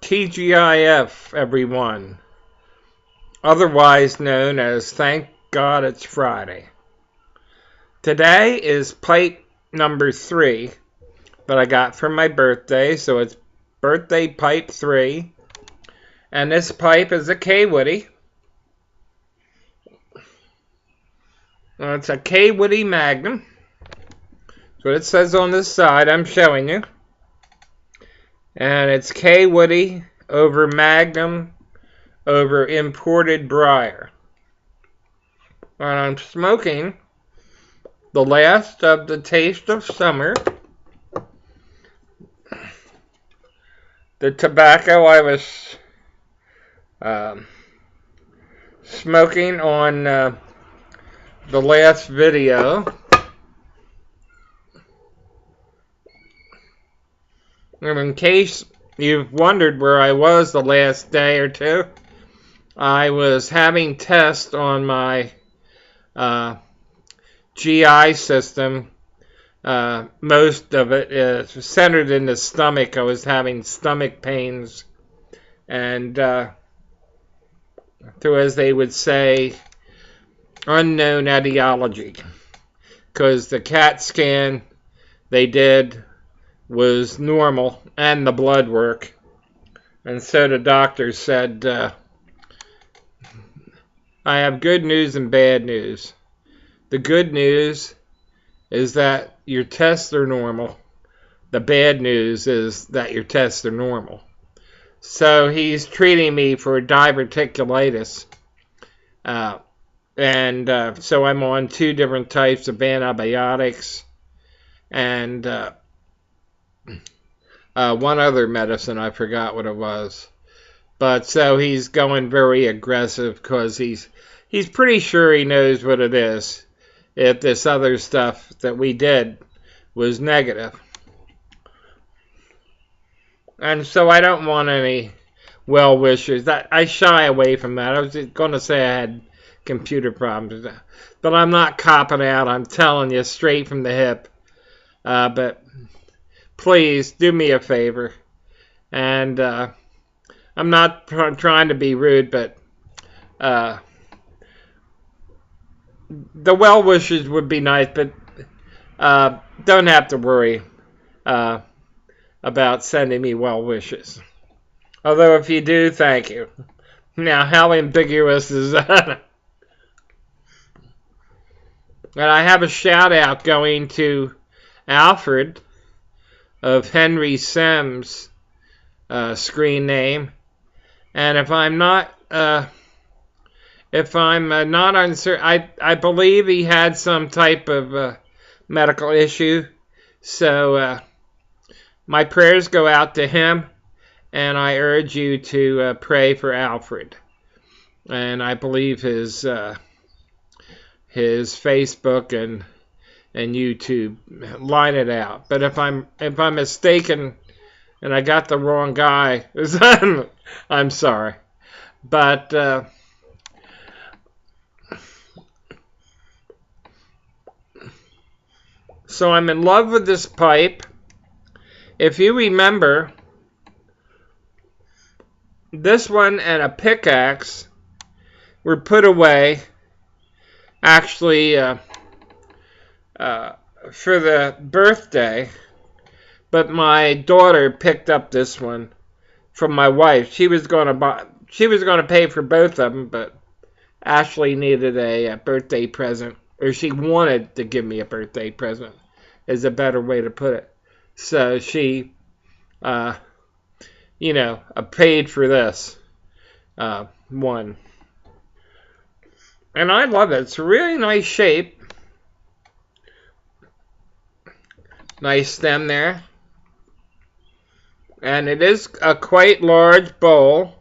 TGIF, everyone, otherwise known as Thank God It's Friday. Today is pipe number 3 that I got for my birthday, so it's birthday pipe 3. And this pipe is a K Woody. It's a K Woody Magnum. That's what it says on this side I'm showing you. And it's K Woody over Magnum over imported briar. And I'm smoking the last of the Taste of Summer. The tobacco I was smoking on the last video. And in case you've wondered where I was the last day or two, I was having tests on my GI system. Most of it is centered in the stomach. I was having stomach pains and through, as they would say, unknown etiology, because the CAT scan they did was normal and the blood work, and so the doctor said, I have good news and bad news. The good news is that your tests are normal. The bad news is that your tests are normal. So he's treating me for diverticulitis. And so I'm on 2 different types of antibiotics and one other medicine. I forgot what it was. But so he's going very aggressive because he's pretty sure he knows what it is. If this other stuff that we did was negative. And so I don't want any well wishers. I shy away from that. I was going to say I had computer problems. But I'm not copping out. I'm telling you straight from the hip. But please do me a favor. And I'm not trying to be rude, but the well wishes would be nice, but don't have to worry about sending me well wishes. Although if you do, thank you. Now, how ambiguous is that? And I have a shout out going to Alfred of Henry Sims' screen name. And if I'm not uncertain, I believe he had some type of medical issue. So my prayers go out to him, and I urge you to pray for Alfred. And I believe his Facebook and YouTube line it out. But if I'm mistaken and I got the wrong guy, I'm sorry. But so I'm in love with this pipe. If you remember, this one and a pickaxe were put away actually for the birthday, but my daughter picked up this one from my wife. She was going to pay for both of them, but Ashley needed a birthday present, or she wanted to give me a birthday present, is a better way to put it. So she, paid for this one. And I love it. It's a really nice shape. Nice stem there. And it is a quite large bowl.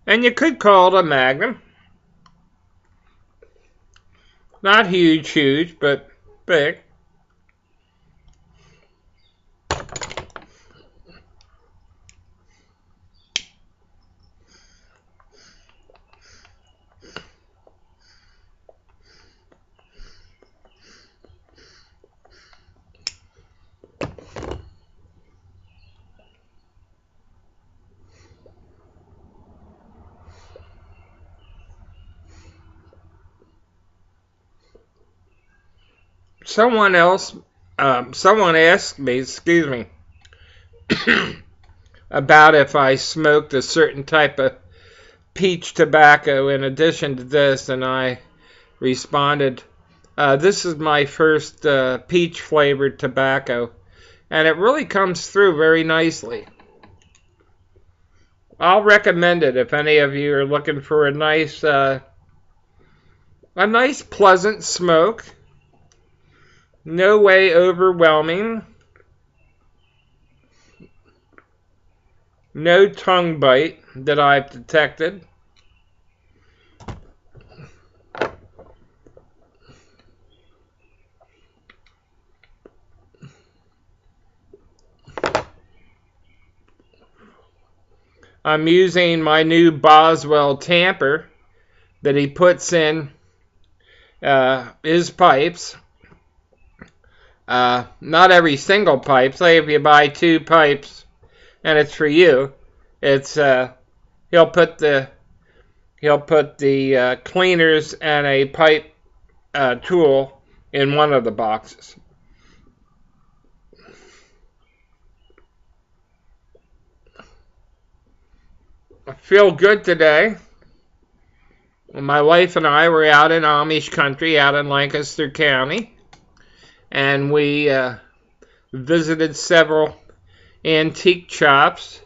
And you could call it a Magnum. Not huge, but big. someone asked me, excuse me, about if I smoked a certain type of peach tobacco in addition to this, and I responded, this is my first peach flavored tobacco, and it really comes through very nicely. I'll recommend it if any of you are looking for a nice pleasant smoke. No way overwhelming. No tongue bite that I've detected. I'm using my new Boswell tamper that he puts in his pipes. Not every single pipe. Say if you buy 2 pipes and it's for you, it's he'll put the cleaners and a pipe tool in one of the boxes. I feel good today. My wife and I were out in Amish country, out in Lancaster County, and we visited several antique shops,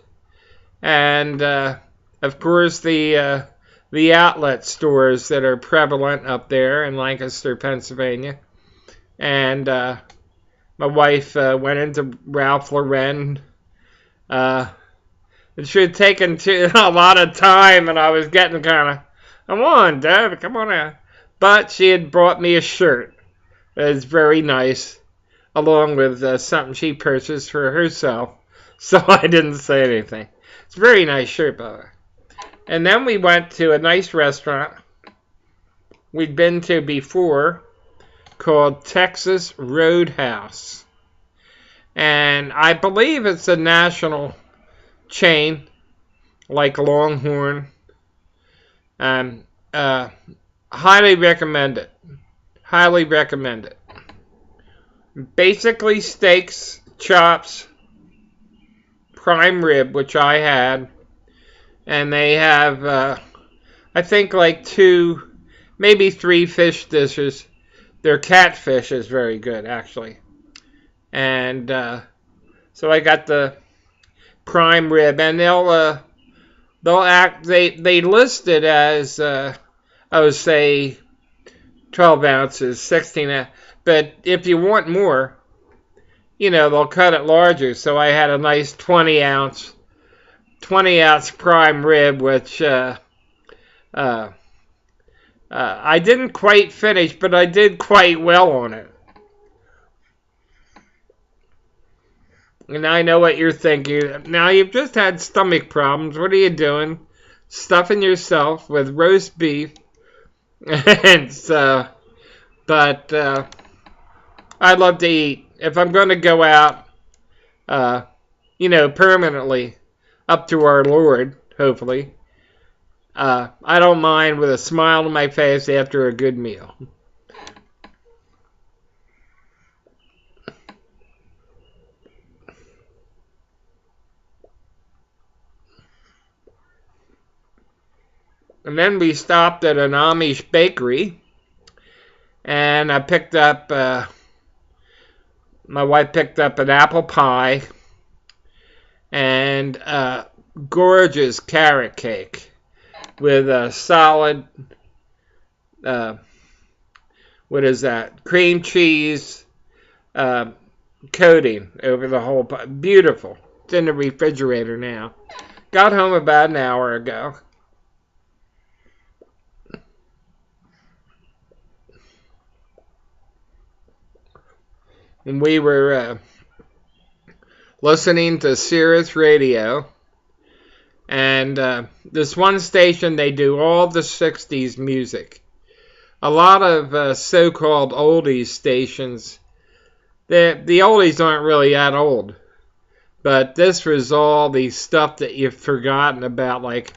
and of course the outlet stores that are prevalent up there in Lancaster, Pennsylvania. And my wife went into Ralph Lauren. It should have taken a lot of time, and I was getting kind of, come on, Deb, come on out. But she had brought me a shirt. It was very nice, along with something she purchased for herself. So I didn't say anything. It's a very nice shirt, by the way. And then we went to a nice restaurant we'd been to before called Texas Roadhouse. And I believe it's a national chain, like Longhorn. Highly recommend it. Highly recommend it. Basically steaks, chops, prime rib, which I had, and they have, I think, like 2, maybe 3 fish dishes. Their catfish is very good, actually. And so I got the prime rib, and they list it as say 12 ounces, 16 ounces. But if you want more, they'll cut it larger. So I had a nice 20 ounce prime rib, which I didn't quite finish, but I did quite well on it. And I know what you're thinking. Now, you've just had stomach problems. What are you doing? Stuffing yourself with roast beef. And so, but I'd love to eat. If I'm going to go out, permanently up to our Lord, hopefully, I don't mind with a smile on my face after a good meal. And then we stopped at an Amish bakery, and I picked up, my wife picked up an apple pie and gorgeous carrot cake with a solid, cream cheese coating over the whole pie. Beautiful. It's in the refrigerator now. Got home about an hour ago. And we were listening to Sirius Radio, and this one station, they do all the 60s music. A lot of so-called oldies stations, the oldies aren't really that old, but this was all the stuff that you've forgotten about, like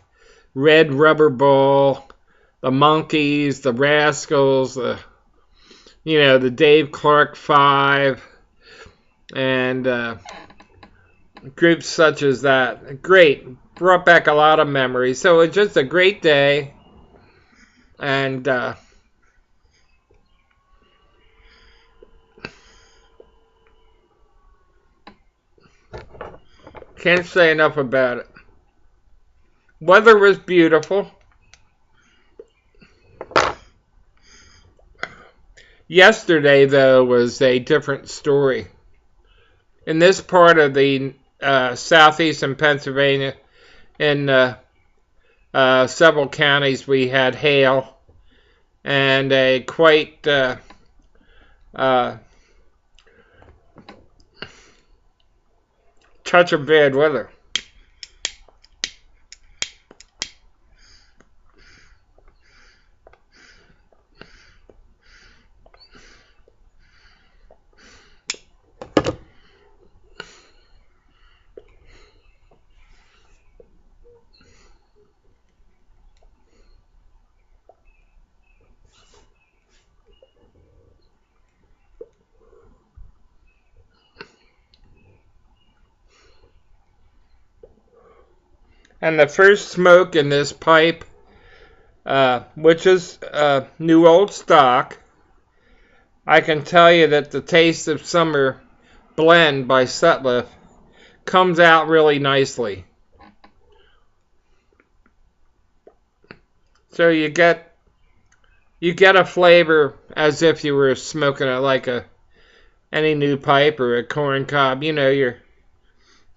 Red Rubber Ball, the Monkees, the Rascals, you know, the Dave Clark Five and groups such as that. Great. Brought back a lot of memories. So it was just a great day. And can't say enough about it. Weather was beautiful. Yesterday, though, was a different story. In this part of the southeastern Pennsylvania, in several counties, we had hail and a quite touch of bad weather. And the first smoke in this pipe, which is new old stock, I can tell you that the Taste of Summer blend by Sutliff comes out really nicely. So you get a flavor as if you were smoking it like any new pipe or a corn cob. You know, you're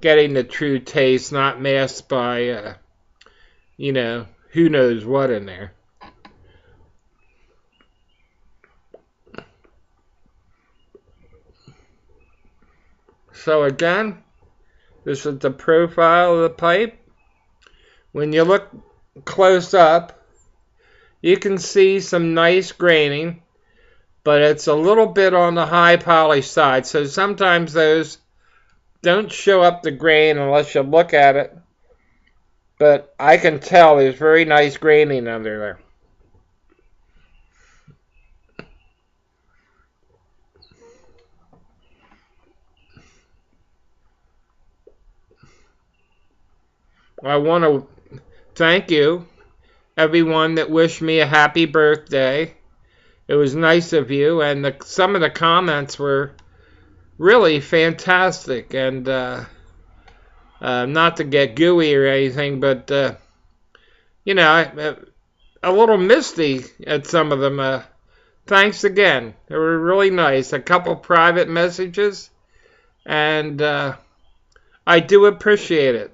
getting the true taste, not masked by, you know, who knows what in there. So again, this is the profile of the pipe. When you look close up, you can see some nice graining, but it's a little bit on the high polish side. So sometimes those don't show up the grain unless you look at it. But I can tell there's very nice graining under there. I want to thank you, everyone that wished me a happy birthday. It was nice of you, and some of the comments were really fantastic. And not to get gooey or anything, but you know, a little misty at some of them. Thanks again. They were really nice. A couple private messages, and I do appreciate it.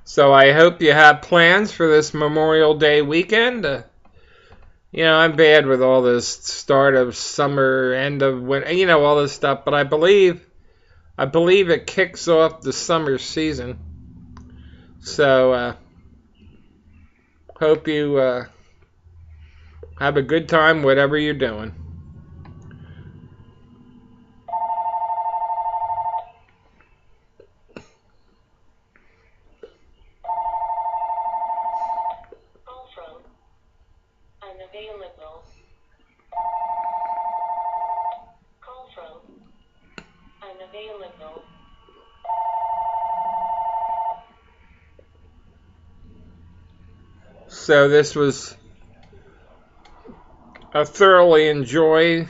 So I hope you have plans for this Memorial Day weekend. You know, I'm bad with all this start of summer, end of winter, you know, all this stuff. But I believe it kicks off the summer season. So hope you have a good time, whatever you're doing. Unavailable. Call from unavailable. So this was a thoroughly enjoyable,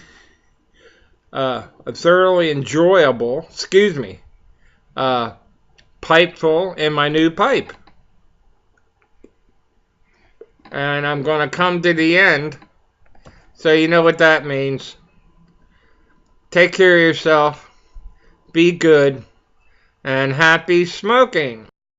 pipeful in my new pipe. And I'm going to come to the end, so you know what that means. Take care of yourself, be good, and happy smoking.